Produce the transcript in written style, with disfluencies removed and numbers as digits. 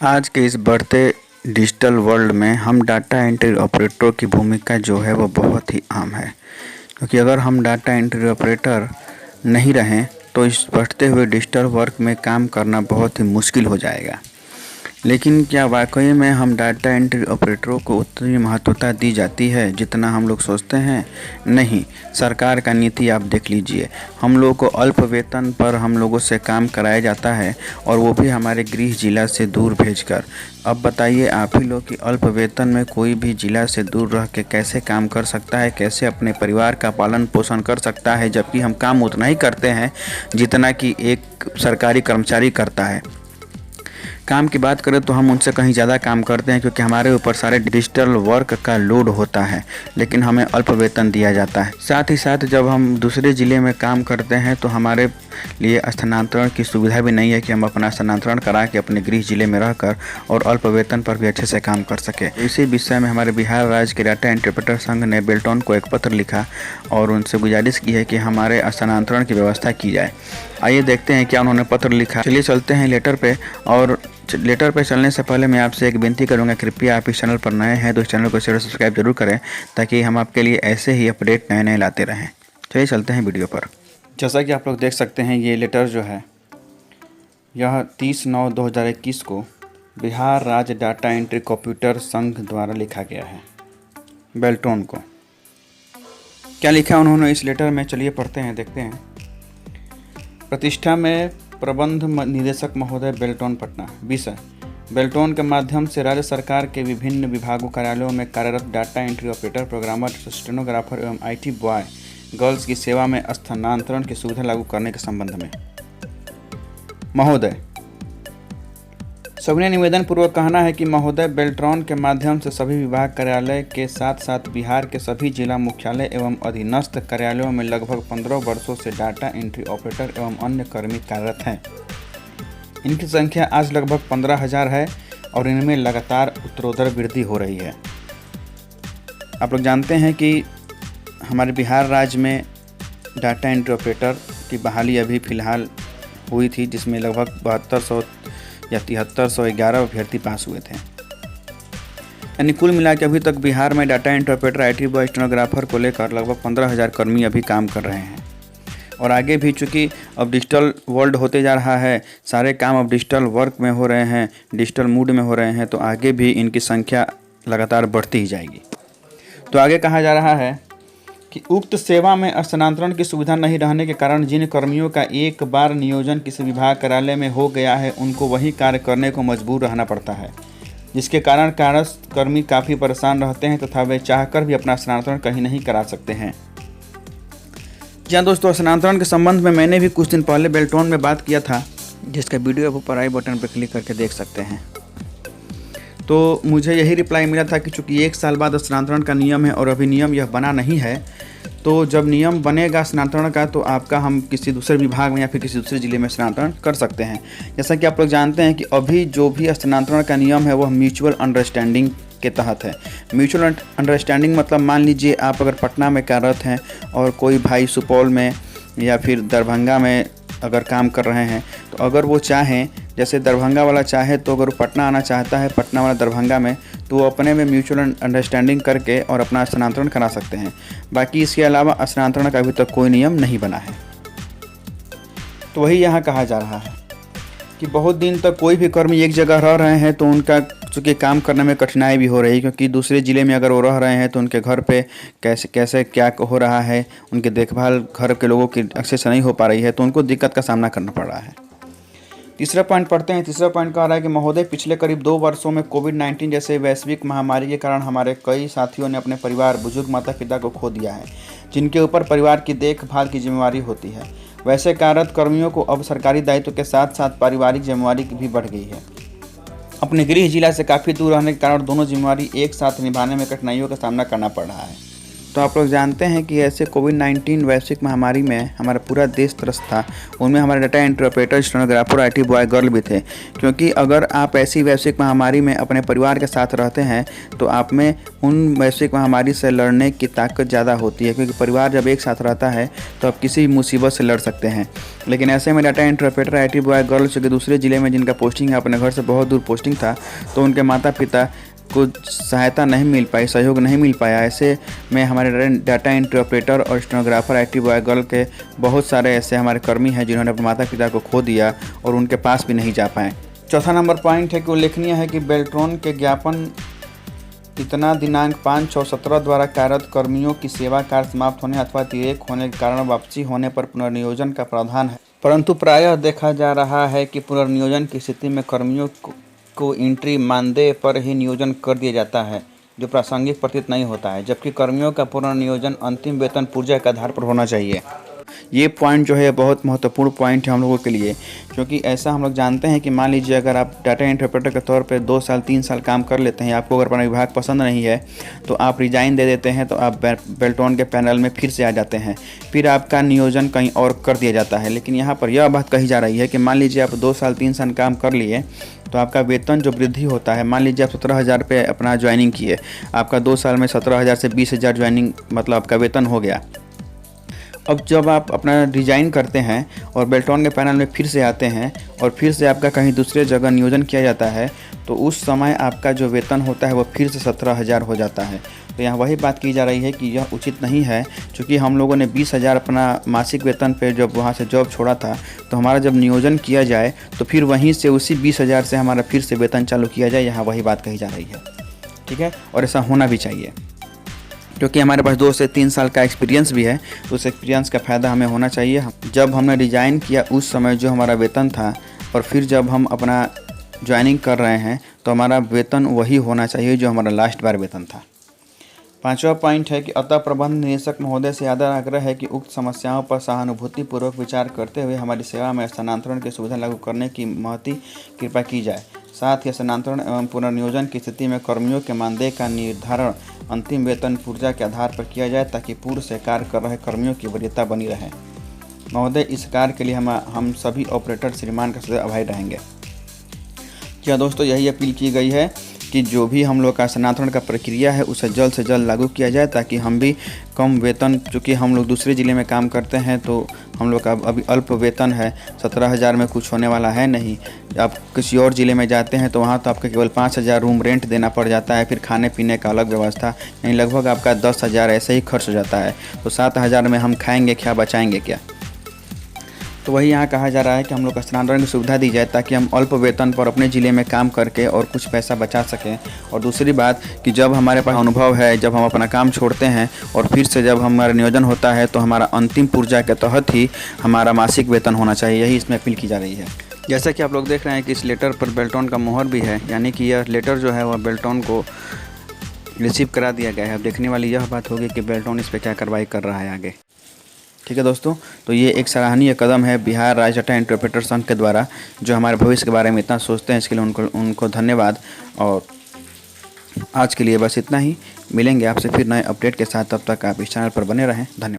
आज के इस बढ़ते डिजिटल वर्ल्ड में हम डाटा एंट्री ऑपरेटरों की भूमिका जो है वो बहुत ही आम है, क्योंकि अगर हम डाटा एंट्री ऑपरेटर नहीं रहें तो इस बढ़ते हुए डिजिटल वर्क में काम करना बहुत ही मुश्किल हो जाएगा। लेकिन क्या वाकई में हम डाटा एंट्री ऑपरेटरों को उतनी महत्वता दी जाती है जितना हम लोग सोचते हैं? नहीं। सरकार का नीति आप देख लीजिए, हम लोगों को अल्प वेतन पर हम लोगों से काम कराया जाता है, और वो भी हमारे गृह जिला से दूर भेजकर। अब बताइए आप ही लोग कि अल्प वेतन में कोई भी जिला से दूर रह के कैसे काम कर सकता है, कैसे अपने परिवार का पालन पोषण कर सकता है, जबकि हम काम उतना ही करते हैं जितना कि एक सरकारी कर्मचारी करता है। काम की बात करें तो हम उनसे कहीं ज़्यादा काम करते हैं, क्योंकि हमारे ऊपर सारे डिजिटल वर्क का लोड होता है, लेकिन हमें अल्प वेतन दिया जाता है। साथ ही साथ जब हम दूसरे ज़िले में काम करते हैं तो हमारे लिए स्थानांतरण की सुविधा भी नहीं है कि हम अपना स्थानांतरण करा के अपने गृह जिले में रहकर और अल्प वेतन पर भी अच्छे से काम कर सके। इसी विषय में हमारे बिहार राज्य के डाटा इंटरप्रेटर संघ ने बेल्टोन को एक पत्र लिखा और उनसे गुजारिश की है कि हमारे स्थानांतरण की व्यवस्था की जाए। आइए देखते हैं क्या उन्होंने पत्र लिखा। चलिए चलते हैं लेटर पे। और लेटर पे चलने से पहले मैं आपसे एक विनती करूंगा, कृपया आप इस चैनल पर नए हैं तो इस चैनल को शेयर और सब्सक्राइब जरूर करें, ताकि हम आपके लिए ऐसे ही अपडेट नए नए लाते रहें। चलिए चलते हैं वीडियो पर। जैसा कि आप लोग देख सकते हैं, ये लेटर जो है यह 30/9/2021 को बिहार राज्य डाटा एंट्री कंप्यूटर संघ द्वारा लिखा गया है बेल्टोन को। क्या लिखा उन्होंने इस लेटर में, चलिए पढ़ते हैं, देखते हैं। प्रतिष्ठा में प्रबंध निदेशक महोदय, बेल्टोन, पटना। विषय: बेल्टोन के माध्यम से राज्य सरकार के विभिन्न विभागों कार्यालयों में कार्यरत data entry operator, programmer, stenographer एवं IT बॉय गर्ल्स की सेवा में स्थानांतरण की सुविधा लागू करने के संबंध में। महोदय, सविनय निवेदन पूर्वक कहना है कि महोदय, बेल्ट्रॉन के माध्यम से सभी विभाग कार्यालय के साथ साथ बिहार के सभी जिला मुख्यालय एवं अधीनस्थ कार्यालयों में लगभग 15 वर्षों से डाटा एंट्री ऑपरेटर एवं अन्य कर्मी कार्यरत हैं। इनकी संख्या आज लगभग 15,000 है और इनमें लगातार उत्तरोत्तर वृद्धि हो रही है। आप लोग जानते हैं कि हमारे बिहार राज्य में डाटा एंट्री ऑपरेटर की बहाली अभी फ़िलहाल हुई थी, जिसमें लगभग 7200 या 7311 अभ्यर्थी पास हुए थे। यानी कुल मिला के अभी तक बिहार में data entry operator, IT boy, stenographer को लेकर लगभग 15,000 कर्मी अभी काम कर रहे हैं। और आगे भी चूँकि अब डिजिटल वर्ल्ड होते जा रहा है, सारे काम अब डिजिटल वर्क में हो रहे हैं, डिजिटल मूड में हो रहे हैं, तो आगे भी इनकी संख्या लगातार बढ़ती ही जाएगी। तो आगे कहा जा रहा है कि उक्त सेवा में स्थानांतरण की सुविधा नहीं रहने के कारण जिन कर्मियों का एक बार नियोजन किसी विभाग कार्यालय में हो गया है, उनको वही कार्य करने को मजबूर रहना पड़ता है, जिसके कारण कर्मी काफ़ी परेशान रहते हैं तथा वे चाहकर भी अपना स्थानांतरण कहीं नहीं करा सकते हैं। जी हाँ दोस्तों, स्थानांतरण के संबंध में मैंने भी कुछ दिन पहले बेल्टोन में बात किया था, जिसका वीडियो आप ऊपर आई बटन पर क्लिक करके देख सकते हैं। तो मुझे यही रिप्लाई मिला था कि चूँकि 1 साल बाद स्थानांतरण का नियम है और अभी नियम यह बना नहीं है, तो जब नियम बनेगा स्थानांतरण का तो आपका हम किसी दूसरे विभाग में या फिर किसी दूसरे ज़िले में स्थानांतरण कर सकते हैं। जैसा कि आप लोग जानते हैं कि अभी जो भी स्थानांतरण का नियम है वह म्यूचुअल अंडरस्टैंडिंग के तहत है। म्यूचुअल अंडरस्टैंडिंग मतलब मान लीजिए आप अगर पटना में कार्यरत हैं और कोई भाई सुपौल में या फिर दरभंगा में अगर काम कर रहे हैं, तो अगर वो चाहें, जैसे दरभंगा वाला चाहे तो अगर वो पटना आना चाहता है, पटना वाला दरभंगा में, तो वो अपने में म्यूचुअल अंडरस्टैंडिंग करके और अपना स्थानांतरण करा सकते हैं। बाकी इसके अलावा स्थानांतरण का अभी तक कोई नियम नहीं बना है। तो वही यहाँ कहा जा रहा है कि बहुत दिन तक कोई भी कर्मी एक जगह रह रहे हैं तो उनका चूँकि काम करने में कठिनाई भी हो रही है, क्योंकि दूसरे ज़िले में अगर वो रह रहे हैं तो उनके घर पे कैसे क्या हो रहा है, उनकी देखभाल घर के लोगों की अच्छे से नहीं हो पा रही है, तो उनको दिक्कत का सामना करना पड़ रहा है। तीसरा पॉइंट पढ़ते हैं। तीसरा पॉइंट कह रहा है कि महोदय, पिछले करीब 2 वर्षों में कोविड-19 जैसे वैश्विक महामारी के कारण हमारे कई साथियों ने अपने परिवार, बुजुर्ग माता पिता को खो दिया है, जिनके ऊपर परिवार की देखभाल की जिम्मेवारी होती है। वैसे कार्यरत कर्मियों को अब सरकारी दायित्व के साथ साथ पारिवारिक जिम्मेवारी भी बढ़ गई है। अपने गृह जिला से काफ़ी दूर रहने के कारण दोनों जिम्मेवारी एक साथ निभाने में कठिनाइयों का सामना करना पड़ रहा है। तो आप लोग जानते हैं कि ऐसे कोविड-19 वैश्विक महामारी में हमारा पूरा देश त्रस्त था। उनमें हमारे data entry operator, stenographer, IT boy, girl भी थे। क्योंकि अगर आप ऐसी वैश्विक महामारी में अपने परिवार के साथ रहते हैं तो आप में उन वैश्विक महामारी से लड़ने की ताकत ज़्यादा होती है, क्योंकि परिवार जब एक साथ रहता है तो आप किसी भी मुसीबत से लड़ सकते हैं। लेकिन ऐसे में data entry operator, IT boy, girl जो कि दूसरे ज़िले में जिनका पोस्टिंग है, अपने घर से बहुत दूर पोस्टिंग था, तो उनके माता पिता को सहायता नहीं मिल पाई, सहयोग नहीं मिल पाया। ऐसे में हमारे डाटा एंट्री ऑपरेटर और स्टेनोग्राफर, आईटी बॉय, गर्ल के बहुत सारे ऐसे हमारे कर्मी हैं जिन्होंने अपने माता पिता को खो दिया और उनके पास भी नहीं जा पाए। चौथा नंबर पॉइंट है कि उल्लेखनीय है कि बेल्ट्रॉन के ज्ञापन इतना दिनांक 5/6/17 द्वारा कार्यरत कर्मियों की सेवा कार्य समाप्त होने अथवा अतिरेक होने के कारण वापसी होने पर पुनर्नियोजन का प्रावधान है। परंतु प्रायः देखा जा रहा है कि पुनर्नियोजन की स्थिति में कर्मियों को एंट्री मानदेय पर ही नियोजन कर दिया जाता है, जो प्रासंगिक प्रतीत नहीं होता है, जबकि कर्मियों का पुनर्नियोजन अंतिम वेतन पूर्जा के आधार पर होना चाहिए। ये पॉइंट जो है बहुत महत्वपूर्ण पॉइंट है हम लोगों के लिए, क्योंकि ऐसा हम लोग जानते हैं कि मान लीजिए अगर आप डाटा एंट्री ऑपरेटर के तौर पे 2 साल 3 साल काम कर लेते हैं, आपको अगर अपना विभाग पसंद नहीं है तो आप रिजाइन दे देते हैं, तो आप बेल्ट्रॉन के पैनल में फिर से आ जाते हैं, फिर आपका नियोजन कहीं और कर दिया जाता है। लेकिन यहाँ पर यह बात कही जा रही है कि मान लीजिए आप 2 साल 3 साल काम कर लिए तो आपका वेतन जो वृद्धि होता है, मान लीजिए आप 17,000 पे अपना ज्वाइनिंग किए, आपका 2 साल में 17,000 से 20,000 ज्वाइनिंग मतलब आपका वेतन हो गया। अब जब आप अपना रिजाइन करते हैं और बेल्ट्रॉन के पैनल में फिर से आते हैं और फिर से आपका कहीं दूसरे जगह नियोजन किया जाता है, तो उस समय आपका जो वेतन होता है वो फिर से 17,000 हो जाता है। तो यहाँ वही बात की जा रही है कि यह उचित नहीं है, क्योंकि हम लोगों ने 20,000 अपना मासिक वेतन पे जब वहाँ से जॉब छोड़ा था, तो हमारा जब नियोजन किया जाए तो फिर वहीं से उसी 20,000 से हमारा फिर से वेतन चालू किया जाए। यहाँ वही बात कही जा रही है, ठीक है, और ऐसा होना भी चाहिए, क्योंकि हमारे पास 2 से 3 साल का एक्सपीरियंस भी है, तो उस एक्सपीरियंस का फ़ायदा हमें होना चाहिए। जब हमने रिजाइन किया उस समय जो हमारा वेतन था और फिर जब हम अपना ज्वाइनिंग कर रहे हैं तो हमारा वेतन वही होना चाहिए जो हमारा लास्ट बार वेतन था। 5वां पॉइंट है कि अतः प्रबंध निदेशक महोदय से आदर आग्रह है कि उक्त समस्याओं पर सहानुभूतिपूर्वक विचार करते हुए हमारी सेवा में स्थानांतरण की सुविधा लागू करने की महती कृपा की जाए। साथ ही स्थानांतरण एवं पुनर्नियोजन की स्थिति में कर्मियों के मानदेय का निर्धारण अंतिम वेतन पूर्जा के आधार पर किया जाए, ताकि पूर्व से कार्य कर रहे कर्मियों की वरीयता बनी रहे। महोदय, इस कार्य के लिए हम सभी ऑपरेटर श्रीमान का सदैव आभारी रहेंगे। क्या दोस्तों, यही अपील की गई है कि जो भी हम लोग का स्थानांतरण का प्रक्रिया है उसे जल्द से जल्द लागू किया जाए, ताकि हम भी कम वेतन, चूँकि हम लोग दूसरे ज़िले में काम करते हैं तो हम लोग का अभी अल्प वेतन है, 17,000 में कुछ होने वाला है नहीं। आप किसी और ज़िले में जाते हैं तो वहाँ तो आपको केवल 5,000 रूम रेंट देना पड़ जाता है, फिर खाने पीने का अलग व्यवस्था, यानी लगभग आपका 10,000 ऐसे ही खर्च हो जाता है। तो 7,000 में हम खाएँगे क्या, बचाएँगे क्या? तो वही यहाँ कहा जा रहा है कि हम लोग को स्थानांतरण की सुविधा दी जाए, ताकि हम अल्प वेतन पर अपने ज़िले में काम करके और कुछ पैसा बचा सकें। और दूसरी बात कि जब हमारे पास अनुभव है, जब हम अपना काम छोड़ते हैं और फिर से जब हमारा नियोजन होता है, तो हमारा अंतिम पूर्जा के तहत ही हमारा मासिक वेतन होना चाहिए। यही इसमें अपील की जा रही है। जैसा कि आप लोग देख रहे हैं कि इस लेटर पर बेल्ट्रॉन का मोहर भी है, यानी कि यह लेटर जो है वह बेल्ट्रॉन को रिसीव करा दिया गया है। अब देखने वाली यह बात होगी कि बेल्ट्रॉन इस पर क्या कार्रवाई कर रहा है आगे। ठीक है दोस्तों, तो ये एक सराहनीय कदम है बिहार राज्य डाटा एंट्री ऑपरेटर संघ के द्वारा, जो हमारे भविष्य के बारे में इतना सोचते हैं। इसके लिए उनको धन्यवाद। और आज के लिए बस इतना ही। मिलेंगे आपसे फिर नए अपडेट के साथ, तब तक आप इस चैनल पर बने रहें। धन्यवाद।